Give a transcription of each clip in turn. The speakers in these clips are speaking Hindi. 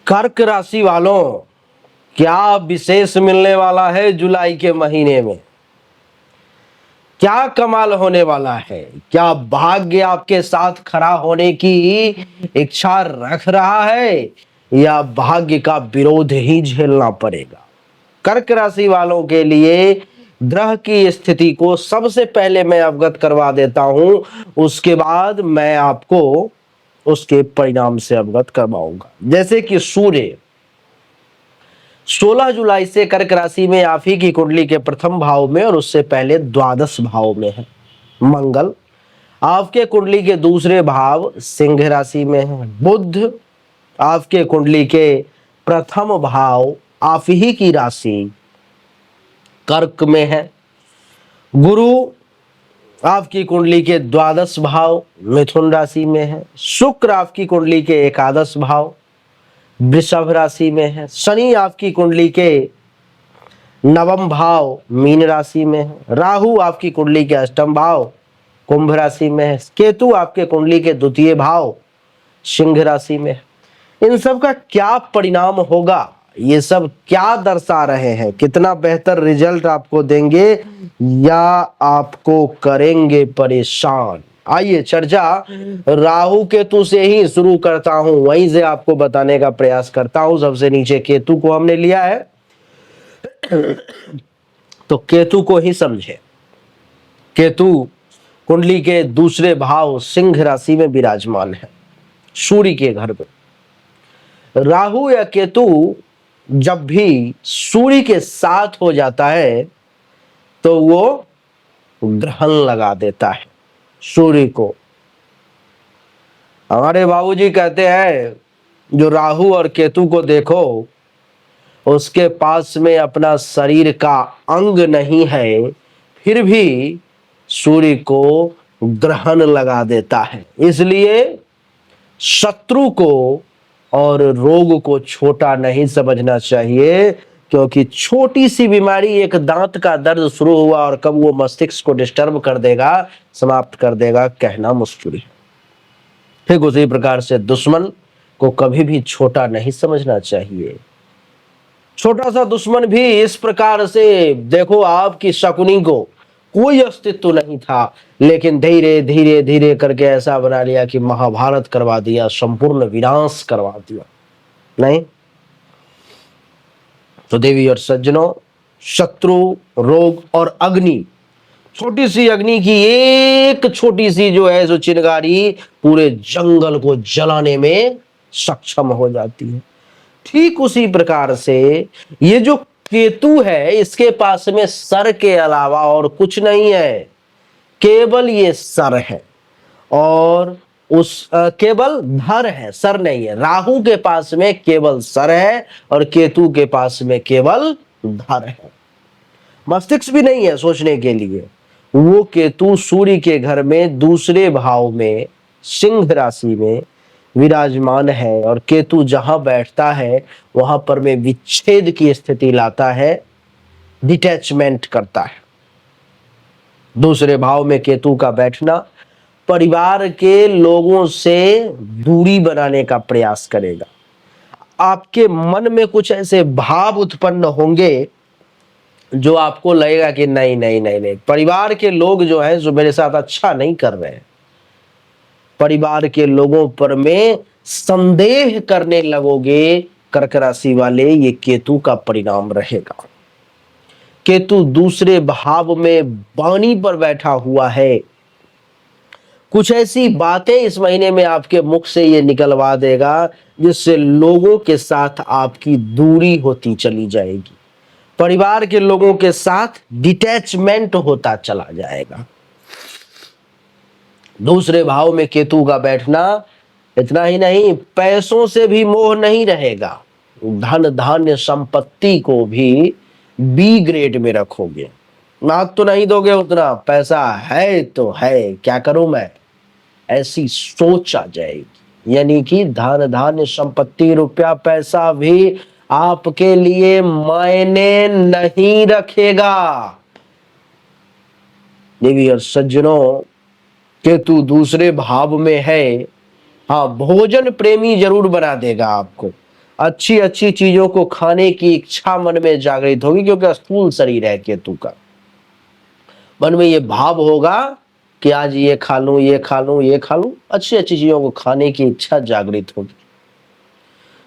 कर्क राशि वालों, क्या विशेष मिलने वाला है जुलाई के महीने में? क्या कमाल होने वाला है? क्या भाग्य आपके साथ खड़ा होने की इच्छा रख रहा है या भाग्य का विरोध ही झेलना पड़ेगा? कर्क राशि वालों के लिए ग्रह की स्थिति को सबसे पहले मैं अवगत करवा देता हूं, उसके बाद मैं आपको उसके परिणाम से अवगत करवाऊंगा। जैसे कि सूर्य 16 जुलाई से कर्क राशि में आप ही की कुंडली के प्रथम भाव में और उससे पहले द्वादश भाव में है। मंगल आपके कुंडली के दूसरे भाव सिंह राशि में है। बुध आपके कुंडली के प्रथम भाव आप ही की राशि कर्क में है। गुरु आपकी कुंडली के द्वादश भाव मिथुन राशि में है। शुक्र आपकी कुंडली के एकादश भाव वृषभ राशि में है। शनि आपकी कुंडली के नवम भाव मीन राशि में है। राहु आपकी कुंडली के अष्टम भाव कुंभ राशि में है। केतु आपके कुंडली के द्वितीय भाव सिंह राशि में है। इन सब का क्या परिणाम होगा, ये सब क्या दर्शा रहे हैं, कितना बेहतर रिजल्ट आपको देंगे या आपको करेंगे परेशान? आइए चर्चा राहु केतु से ही शुरू करता हूं, वहीं से आपको बताने का प्रयास करता हूं। सबसे नीचे केतु को हमने लिया है, तो केतु को ही समझे। केतु कुंडली के दूसरे भाव सिंह राशि में विराजमान है, सूर्य के घर में। राहु या केतु जब भी सूर्य के साथ हो जाता है तो वो ग्रहण लगा देता है सूर्य को। हमारे बाबूजी कहते हैं, जो राहु और केतु को देखो, उसके पास में अपना शरीर का अंग नहीं है, फिर भी सूर्य को ग्रहण लगा देता है। इसलिए शत्रु को और रोग को छोटा नहीं समझना चाहिए, क्योंकि छोटी सी बीमारी, एक दांत का दर्द शुरू हुआ और कब वो मस्तिष्क को डिस्टर्ब कर देगा, समाप्त कर देगा, कहना मुश्किल है। ठीक उसी प्रकार से दुश्मन को कभी भी छोटा नहीं समझना चाहिए। छोटा सा दुश्मन भी इस प्रकार से देखो, आपकी शकुनी को कोई अस्तित्व नहीं था, लेकिन धीरे धीरे धीरे करके ऐसा बना लिया कि महाभारत करवा दिया, संपूर्ण विनाश करवा दिया। नहीं तो देवी और सज्जनों, शत्रु, रोग और अग्नि, छोटी सी अग्नि की एक छोटी सी जो है सो चिंगारी पूरे जंगल को जलाने में सक्षम हो जाती है। ठीक उसी प्रकार से ये जो केतु है, इसके पास में सर के अलावा और कुछ नहीं है, केवल ये सर है और उस केवल धर है, सर नहीं है। राहु के पास में केवल सर है और केतु के पास में केवल धर है, मस्तिष्क भी नहीं है सोचने के लिए। वो केतु सूर्य के घर में दूसरे भाव में सिंह राशि में विराजमान है और केतु जहां बैठता है वहां पर में विच्छेद की स्थिति लाता है, डिटैचमेंट करता है। दूसरे भाव में केतु का बैठना परिवार के लोगों से दूरी बनाने का प्रयास करेगा। आपके मन में कुछ ऐसे भाव उत्पन्न होंगे जो आपको लगेगा कि नहीं नहीं नहीं नहीं, परिवार के लोग जो है जो मेरे साथ अच्छा नहीं कर रहे हैं। परिवार के लोगों पर में संदेह करने लगोगे कर्क राशि वाले, ये केतु का परिणाम रहेगा। केतु दूसरे भाव में वाणी पर बैठा हुआ है, कुछ ऐसी बातें इस महीने में आपके मुख से ये निकलवा देगा जिससे लोगों के साथ आपकी दूरी होती चली जाएगी, परिवार के लोगों के साथ डिटैचमेंट होता चला जाएगा। दूसरे भाव में केतु का बैठना, इतना ही नहीं, पैसों से भी मोह नहीं रहेगा। धन धान्य संपत्ति को भी बी ग्रेड में रखोगे, नाक तो नहीं दोगे उतना, पैसा है तो है, क्या करूं मैं, ऐसी सोच आ जाएगी। यानी कि धन धान्य संपत्ति रुपया पैसा भी आपके लिए मायने नहीं रखेगा। देवी और सज्जनों, केतु दूसरे भाव में है, हाँ, भोजन प्रेमी जरूर बना देगा आपको। अच्छी अच्छी चीजों को खाने की इच्छा मन में जागृत होगी, क्योंकि स्थूल शरीर है केतु का। मन में ये भाव होगा कि आज ये खा लूं, ये खा लूं, ये खा लूं, अच्छी अच्छी चीजों को खाने की इच्छा जागृत होगी।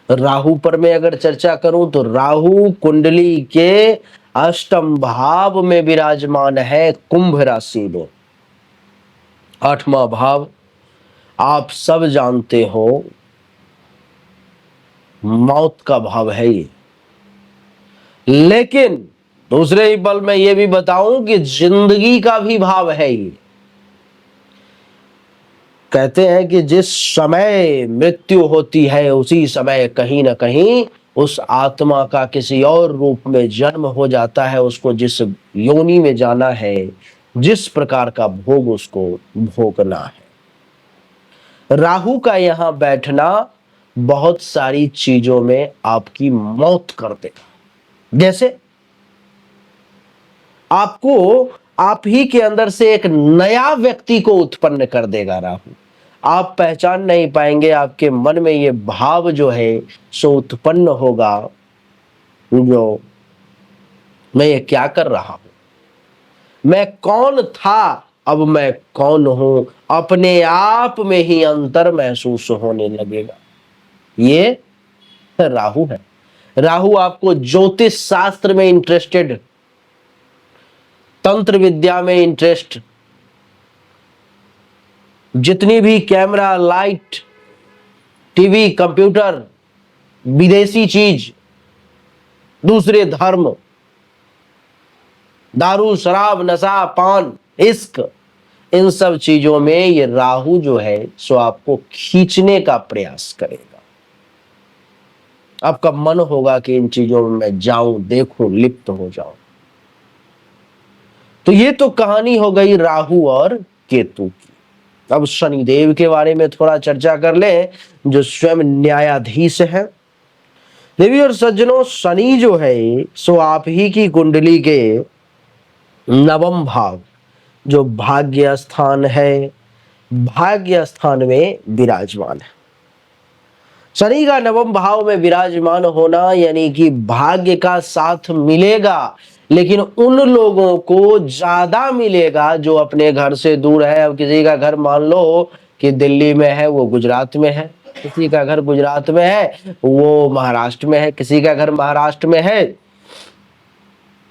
राहु पर मैं अगर चर्चा करूं तो राहु कुंडली के अष्टम भाव में विराजमान है, कुंभ राशि में। आठवां भाव आप सब जानते हो, मौत का भाव है ये। लेकिन दूसरे ही पल में ये भी बताऊं कि जिंदगी का भी भाव है ये। कहते हैं कि जिस समय मृत्यु होती है उसी समय कहीं ना कहीं उस आत्मा का किसी और रूप में जन्म हो जाता है, उसको जिस योनि में जाना है, जिस प्रकार का भोग उसको भोगना है। राहु का यहां बैठना बहुत सारी चीजों में आपकी मौत कर देगा। जैसे आपको आप ही के अंदर से एक नया व्यक्ति को उत्पन्न कर देगा राहु। आप पहचान नहीं पाएंगे, आपके मन में ये भाव जो है सो उत्पन्न होगा, जो मैं ये क्या कर रहा हूं, मैं कौन था अब मैं कौन हूं, अपने आप में ही अंतर महसूस होने लगेगा। ये राहु है। राहु आपको ज्योतिष शास्त्र में इंटरेस्टेड, तंत्र विद्या में इंटरेस्ट, जितनी भी कैमरा, लाइट, टीवी, कंप्यूटर, विदेशी चीज, दूसरे धर्म, दारू, शराब, नशा, पान, इश्क, इन सब चीजों में ये राहु जो है सो आपको खींचने का प्रयास करेगा। आपका मन होगा कि इन चीजों में मैं जाऊं, देखूं, लिप्त हो जाऊं। तो ये तो कहानी हो गई राहु और केतु की। अब शनिदेव के बारे में थोड़ा चर्चा कर ले, जो स्वयं न्यायाधीश है। देवी और सज्जनों, शनि जो है सो आप ही की कुंडली के नवम भाव, जो भाग्य स्थान है, भाग्य स्थान में विराजमान है। शनि का नवम भाव में विराजमान होना यानी कि भाग्य का साथ मिलेगा, लेकिन उन लोगों को ज्यादा मिलेगा जो अपने घर से दूर है। अब किसी का घर मान लो कि दिल्ली में है, वो गुजरात में है, किसी का घर गुजरात में है, वो महाराष्ट्र में है, किसी का घर महाराष्ट्र में है,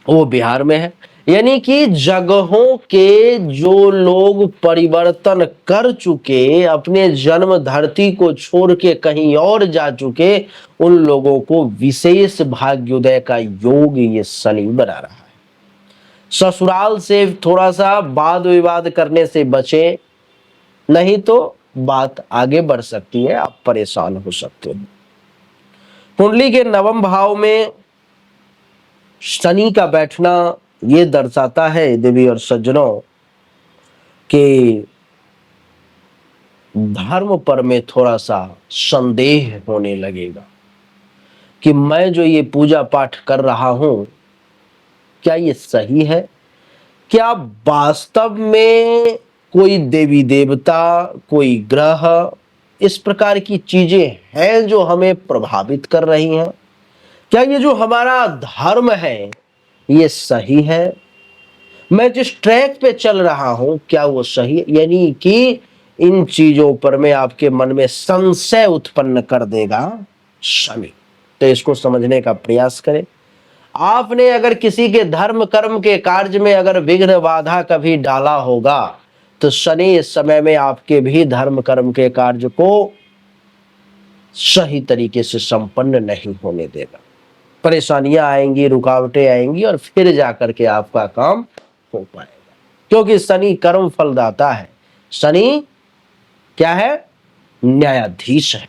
वो बिहार में है। यानी कि जगहों के जो लोग परिवर्तन कर चुके, अपने जन्म धरती को छोड़ के कहीं और जा चुके, उन लोगों को विशेष भाग्योदय का योग ये शनि बना रहा है। ससुराल से थोड़ा सा वाद विवाद करने से बचे, नहीं तो बात आगे बढ़ सकती है, आप परेशान हो सकते हो। कुंडली के नवम भाव में शनि का बैठना ये दर्शाता है देवी और सज्जनों कि धर्म पर में थोड़ा सा संदेह होने लगेगा कि मैं जो ये पूजा पाठ कर रहा हूं, क्या ये सही है? क्या वास्तव में कोई देवी देवता, कोई ग्रह, इस प्रकार की चीजें हैं जो हमें प्रभावित कर रही हैं? क्या ये जो हमारा धर्म है ये सही है? मैं जिस ट्रैक पे चल रहा हूं क्या वो सही है? यानी कि इन चीजों पर में आपके मन में संशय उत्पन्न कर देगा शनि। तो इसको समझने का प्रयास करें। आपने अगर किसी के धर्म कर्म के कार्य में अगर विघ्न बाधा कभी डाला होगा तो शनि इस समय में आपके भी धर्म कर्म के कार्य को सही तरीके से संपन्न नहीं होने देगा। परेशानियां आएंगी, रुकावटें आएंगी और फिर जाकर के आपका काम हो पाएगा, क्योंकि शनि कर्म फलदाता है। शनि क्या है? न्यायाधीश है।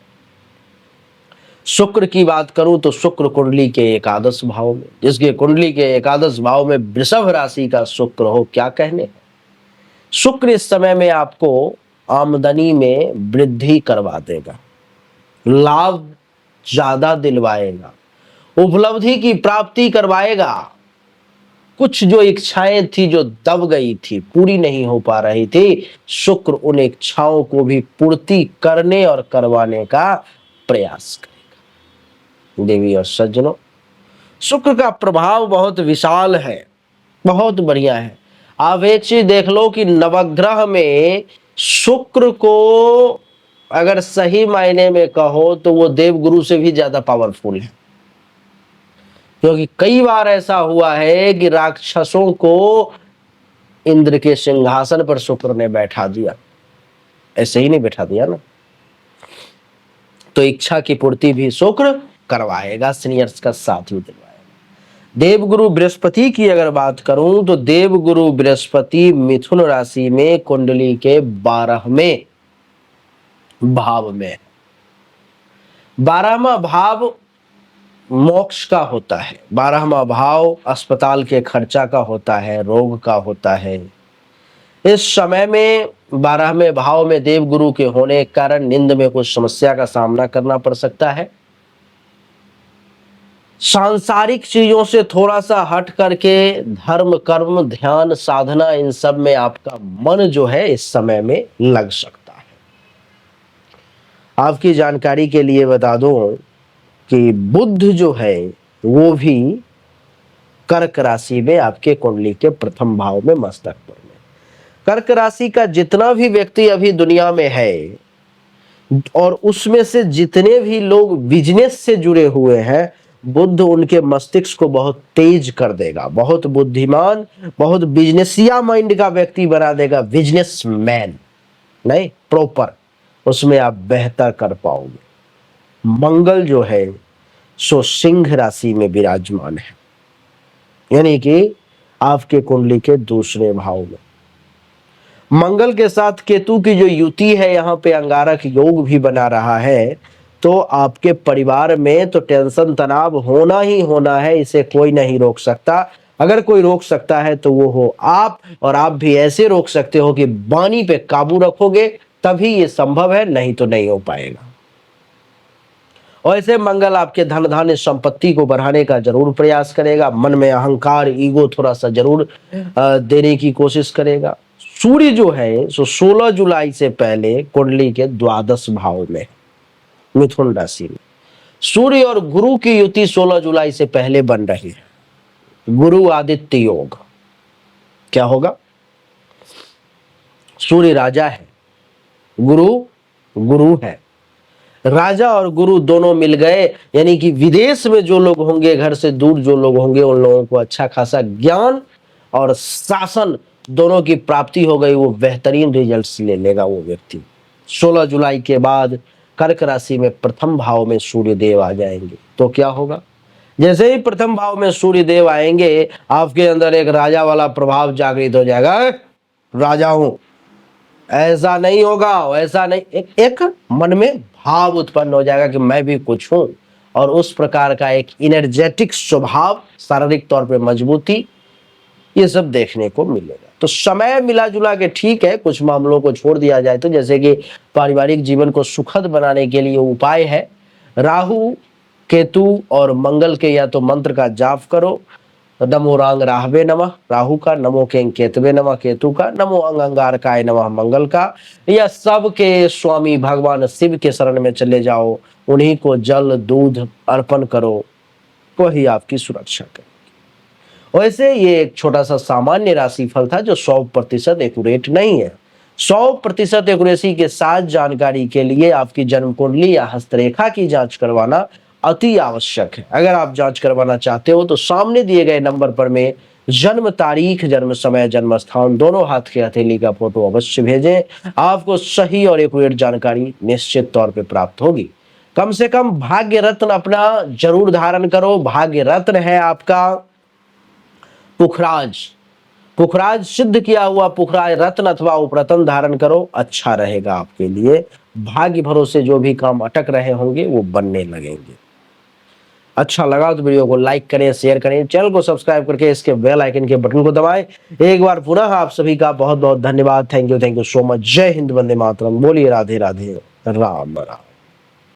शुक्र की बात करूं तो शुक्र कुंडली के एकादश भाव में, जिसके कुंडली के एकादश भाव में वृषभ राशि का शुक्र हो, क्या कहने। शुक्र इस समय में आपको आमदनी में वृद्धि करवा देगा, लाभ ज्यादा दिलवाएगा, उपलब्धि की प्राप्ति करवाएगा। कुछ जो इच्छाएं थी जो दब गई थी, पूरी नहीं हो पा रही थी, शुक्र उन इच्छाओं को भी पूर्ति करने और करवाने का प्रयास करेगा। देवी और सज्जनों, शुक्र का प्रभाव बहुत विशाल है, बहुत बढ़िया है। आप एक चीज देख लो कि नवग्रह में शुक्र को अगर सही मायने में कहो तो वो देवगुरु से भी ज्यादा पावरफुल है, क्योंकि कई बार ऐसा हुआ है कि राक्षसों को इंद्र के सिंहासन पर शुक्र ने बैठा दिया, ऐसे ही नहीं बैठा दिया ना। तो इच्छा की पूर्ति भी शुक्र करवाएगा, सीनियर्स का साथ भी दिलवाएगा। देवगुरु बृहस्पति की अगर बात करूं तो देवगुरु बृहस्पति मिथुन राशि में कुंडली के 12वें भाव में। 12वां भाव मोक्ष का होता है, 12वां भाव अस्पताल के खर्चा का होता है, रोग का होता है। इस समय में 12वें भाव में देवगुरु के होने के कारण नींद में कुछ समस्या का सामना करना पड़ सकता है। सांसारिक चीजों से थोड़ा सा हट करके धर्म, कर्म, ध्यान, साधना, इन सब में आपका मन जो है इस समय में लग सकता है। आपकी जानकारी के लिए बता दूं कि बुध जो है वो भी कर्क राशि में आपके कुंडली के प्रथम भाव में मस्तक पर में। कर्क राशि का जितना भी व्यक्ति अभी दुनिया में है और उसमें से जितने भी लोग बिजनेस से जुड़े हुए हैं, बुध उनके मस्तिष्क को बहुत तेज कर देगा, बहुत बुद्धिमान, बहुत बिजनेसिया माइंड का व्यक्ति बना देगा, बिजनेसमैन नहीं प्रॉपर, उसमें आप बेहतर कर पाओगे। मंगल जो है सो सिंह राशि में विराजमान है, यानी कि आपके कुंडली के दूसरे भाव में। मंगल के साथ केतु की जो युति है, यहाँ पे अंगारक योग भी बना रहा है, तो आपके परिवार में तो टेंशन तनाव होना ही होना है, इसे कोई नहीं रोक सकता। अगर कोई रोक सकता है तो वो हो आप, और आप भी ऐसे रोक सकते हो कि वाणी पे काबू रखोगे तभी ये संभव है, नहीं तो नहीं हो पाएगा। और ऐसे मंगल आपके धन धान्य संपत्ति को बढ़ाने का जरूर प्रयास करेगा, मन में अहंकार, ईगो थोड़ा सा जरूर देने की कोशिश करेगा। सूर्य जो है सो 16 जुलाई से पहले कुंडली के द्वादश भाव में, मिथुन राशि में। सूर्य और गुरु की युति 16 जुलाई से पहले बन रही है, गुरु आदित्य योग। क्या होगा? सूर्य राजा है, गुरु गुरु है। राजा और गुरु दोनों मिल गए, यानी कि विदेश में जो लोग होंगे, घर से दूर जो लोग होंगे, उन लोगों को अच्छा खासा ज्ञान और शासन दोनों की प्राप्ति हो गई, वो बेहतरीन रिजल्ट्स ले लेगा वो व्यक्ति। 16 जुलाई के बाद कर्क राशि में प्रथम भाव में सूर्य देव आ जाएंगे, तो क्या होगा? जैसे ही प्रथम भाव में सूर्य देव आएंगे, आपके अंदर एक राजा वाला प्रभाव जागृत हो जाएगा। राजा हूं, ऐसा नहीं होगा, ऐसा नहीं, एक मन में भाव उत्पन्न हो जाएगा कि मैं भी कुछ हूं, और उस प्रकार का एक इनर्जेटिक स्वभाव, शारीरिक तौर पे मजबूती, ये सब देखने को मिलेगा। तो समय मिला जुला के ठीक है, कुछ मामलों को छोड़ दिया जाए तो, जैसे कि पारिवारिक जीवन को सुखद बनाने के लिए उपाय है, राहु, केतु और मंगल के या तो मंत्र का जाप करो। नमो रांग राहवे नमः राहु का, नमो केंग केतवे नमः केतु का, नमो अंगारकाय नमः मंगल का, या सबके स्वामी भगवान शिव के शरण में चले जाओ, उन्हीं को जल दूध अर्पण करो, वही आपकी सुरक्षा करे। वैसे ये एक छोटा सा सामान्य राशिफल था जो 100% एक्यूरेट नहीं है। 100% एक्यूरेसी के साथ जानकारी के लिए आपकी जन्म कुंडली या हस्तरेखा की जांच करवाना अति आवश्यक है। अगर आप जांच करवाना चाहते हो तो सामने दिए गए नंबर पर में जन्म तारीख, जन्म समय, जन्म स्थान, दोनों हाथ के हथेली का फोटो अवश्य भेजें। आपको सही और एक्यूरेट जानकारी निश्चित तौर पे प्राप्त होगी। कम से कम भाग्य रत्न अपना जरूर धारण करो। भाग्य रत्न है आपका पुखराज, पुखराज सिद्ध किया हुआ पुखराज रत्न अथवा उपरत्न धारण करो, अच्छा रहेगा आपके लिए। भाग्य भरोसे जो भी काम अटक रहे होंगे वो बनने लगेंगे। अच्छा लगा तो वीडियो को लाइक करें, शेयर करें, चैनल को सब्सक्राइब करके इसके बेल आइकन के बटन को दबाएं। एक बार पुनः आप सभी का बहुत बहुत धन्यवाद। Thank you so much. जय हिंद, वंदे मातरम। बोलिए राधे राधे, राम राम।